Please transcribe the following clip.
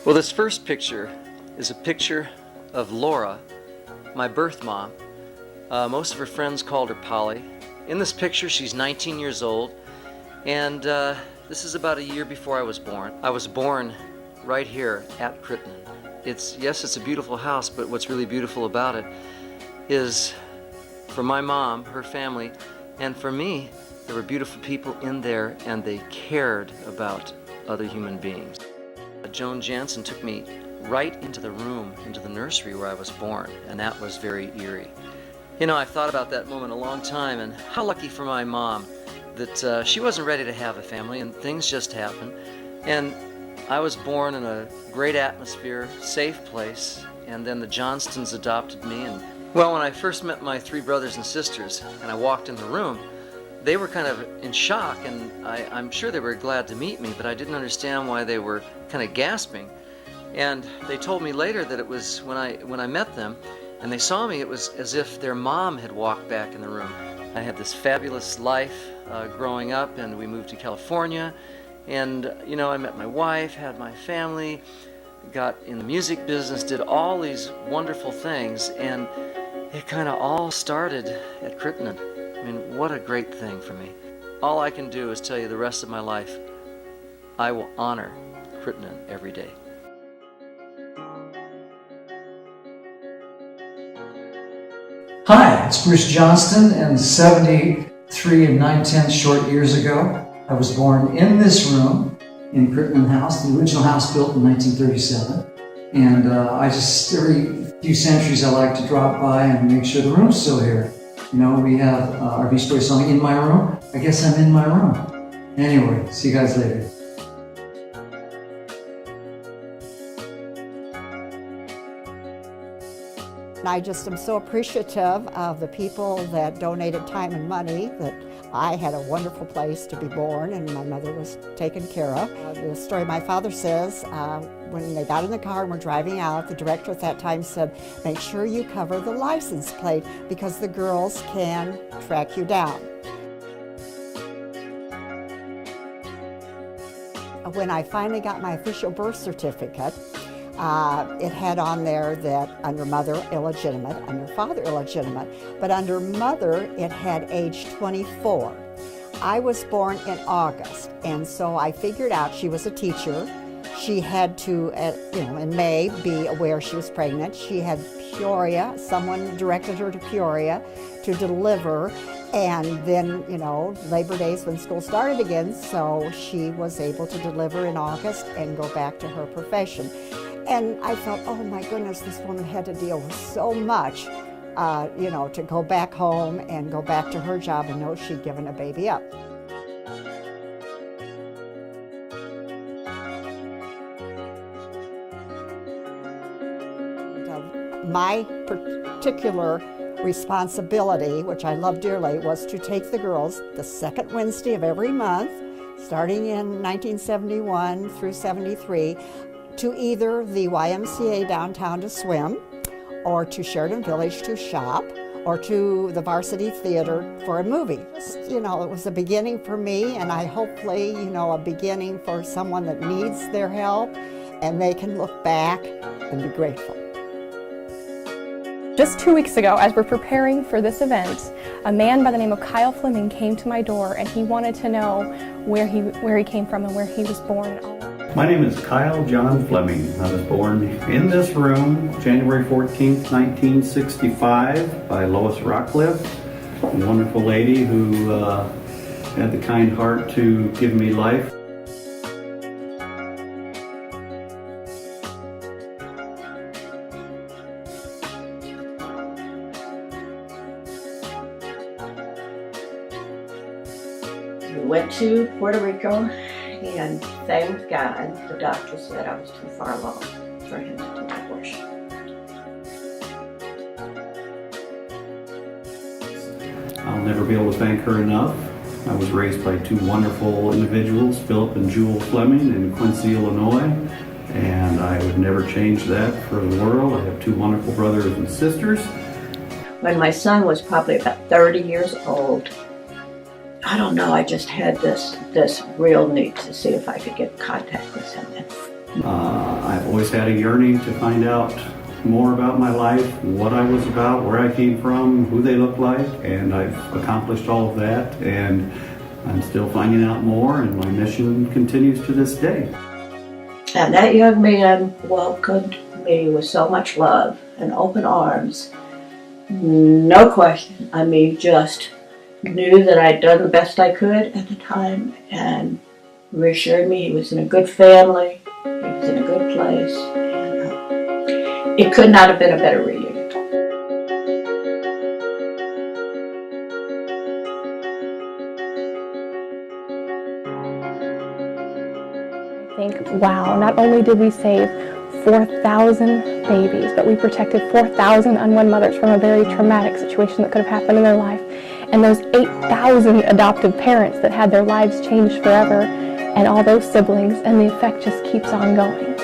Well, this first picture is a picture of Laura, my birth mom. Most of her friends called her Polly. In this picture, she's 19 years old, and this is about a year before I was born. I was born right here at Crittenton. Yes, it's a beautiful house, but what's really beautiful about it is for my mom, her family, and for me, there were beautiful people in there, and they cared about other human beings. Joan Johnston took me right into the room, into the nursery where I was born, and that was very eerie. You know, I've thought about that moment a long time, and how lucky for my mom that she wasn't ready to have a family, and things just happened. And I was born in a great atmosphere, safe place, and then the Johnstons adopted me. And well, when I first met my three brothers and sisters, and I walked in the room, they were kind of in shock, and I'm sure they were glad to meet me, but I didn't understand why they were kind of gasping. And they told me later that it was when I met them and they saw me, it was as if their mom had walked back in the room. I had this fabulous life growing up, and we moved to California, and you know, I met my wife, had my family, got in the music business, did all these wonderful things, and it kind of all started at Crittenton. I mean, what a great thing for me. All I can do is tell you the rest of my life, I will honor Crittenton every day. Hi, it's Bruce Johnston, and 73 and 9/10 short years ago, I was born in this room in Crittenton House, the original house built in 1937. And I just, every few centuries, I like to drop by and make sure the room's still here. You know, we have our Beach Boys song, In My Room. I guess I'm in my room. Anyway, see you guys later. I just am so appreciative of the people that donated time and money, that I had a wonderful place to be born and my mother was taken care of. The story my father says, when they got in the car and were driving out, the director at that time said, make sure you cover the license plate because the girls can track you down. When I finally got my official birth certificate, it had on there that under mother illegitimate, under father illegitimate, but under mother it had age 24. I was born in August, and so I figured out she was a teacher. She had to, in May, be aware she was pregnant. She had Peoria, someone directed her to Peoria to deliver, and then, Labor Days when school started again, so she was able to deliver in August and go back to her profession. And I thought, oh my goodness, this woman had to deal with so much, to go back home and go back to her job and know she'd given a baby up. My particular responsibility, which I love dearly, was to take the girls the second Wednesday of every month, starting in 1971 through 73, to either the YMCA downtown to swim, or to Sheridan Village to shop, or to the Varsity Theater for a movie. It was a beginning for me, and I hopefully, a beginning for someone that needs their help, and they can look back and be grateful. Just 2 weeks ago, as we're preparing for this event, a man by the name of Kyle Fleming came to my door, and he wanted to know where he came from and where he was born and all. My name is Kyle John Fleming. I was born in this room January 14th, 1965 by Lois Rockcliffe, a wonderful lady who had the kind heart to give me life. We went to Puerto Rico, and thank God the doctor said I was too far along for him to do an abortion. I'll never be able to thank her enough. I was raised by two wonderful individuals, Philip and Jewel Fleming in Quincy, Illinois, and I would never change that for the world. I have two wonderful brothers and sisters. When my son was probably about 30 years old, I don't know, I just had this real need to see if I could get in contact with him. I've always had a yearning to find out more about my life, what I was about, where I came from, who they looked like, and I've accomplished all of that, and I'm still finding out more, and my mission continues to this day. And that young man welcomed me with so much love and open arms. No question. I mean, just knew that I'd done the best I could at the time, and reassured me he was in a good family, he was in a good place, and it could not have been a better reunion. I think, wow, not only did we save 4,000 babies, but we protected 4,000 unwed mothers from a very traumatic situation that could have happened in their life. And those 8,000 adoptive parents that had their lives changed forever, and all those siblings, and the effect just keeps on going.